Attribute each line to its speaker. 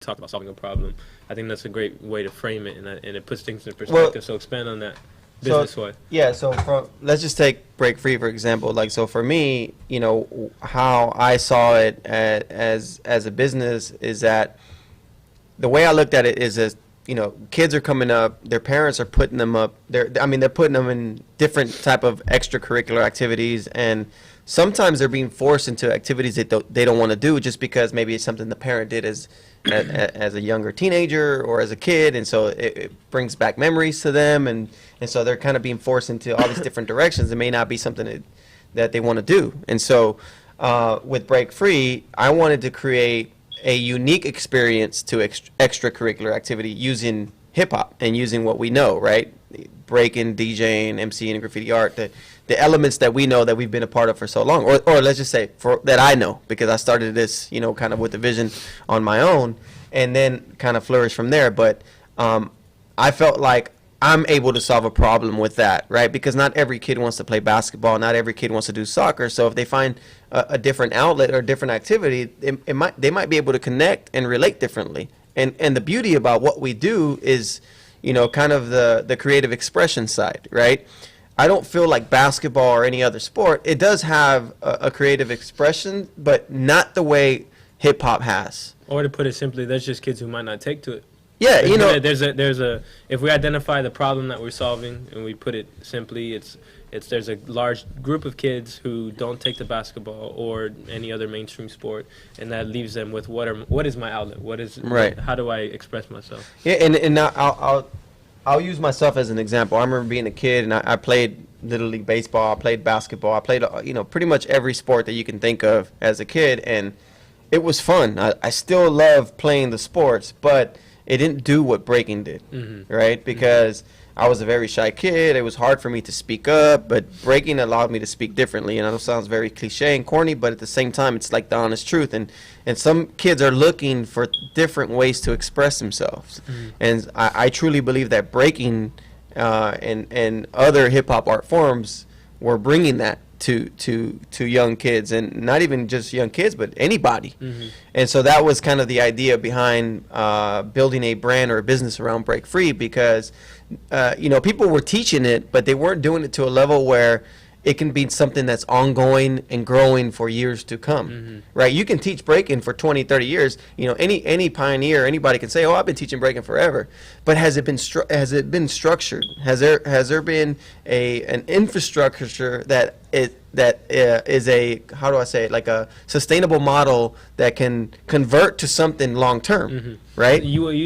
Speaker 1: talked about solving a problem. I think that's a great way to frame it, and it puts things in perspective.
Speaker 2: Well,
Speaker 1: So expand on that business way.
Speaker 2: yeah, so let's just take break free for example. Like, so for me, how I saw it as a business is that the way I looked at it is as kids are coming up, their parents are putting them up. They're putting them in different type of extracurricular activities, and sometimes they're being forced into activities that they don't want to do just because maybe it's something the parent did as a younger teenager or as a kid, and so it brings back memories to them, and so they're kind of being forced into all these different directions. It may not be something that they want to do, and so with Break Free, I wanted to create a unique experience to extracurricular activity using hip hop and using what we know, right? Breaking, DJing, MCing, and graffiti art, the elements that we know that we've been a part of for so long, or let's just say that I know, because I started this, kind of with the vision on my own, and then kind of flourished from there. But I felt like I'm able to solve a problem with that, right? Because not every kid wants to play basketball, not every kid wants to do soccer. So if they find a different outlet or different activity, they might be able to connect and relate differently. And the beauty about what we do is, kind of the creative expression side, right? I don't feel like basketball or any other sport, it does have a creative expression, but not the way hip hop has.
Speaker 1: Or to put it simply, there's just kids who might not take to it.
Speaker 2: Yeah,
Speaker 1: there's a if we identify the problem that we're solving and we put it simply, there's a large group of kids who don't take to basketball or any other mainstream sport, and that leaves them with what is my outlet?
Speaker 2: Right.
Speaker 1: How do I express myself?
Speaker 2: Yeah, and I'll use myself as an example. I remember being a kid, and I played Little League baseball, I played basketball, I played pretty much every sport that you can think of as a kid, and it was fun. I still love playing the sports, but it didn't do what breaking did, right? Because I was a very shy kid. It was hard for me to speak up, but breaking allowed me to speak differently. And I know it sounds very cliche and corny, but at the same time, it's like the honest truth. And some kids are looking for different ways to express themselves. And I truly believe that breaking and other hip-hop art forms were bringing that to young kids, and not even just young kids, but anybody. And so that was kind of the idea behind building a brand or a business around Break Free, because people were teaching it, but they weren't doing it to a level where it can be something that's ongoing and growing for years to come, right? You can teach breaking for 20, 30 years. Any pioneer, anybody can say, "Oh, I've been teaching breaking forever," but has it been structured? Has there been an infrastructure that is a, how do I say it, like a sustainable model that can convert to something long term, right?
Speaker 1: You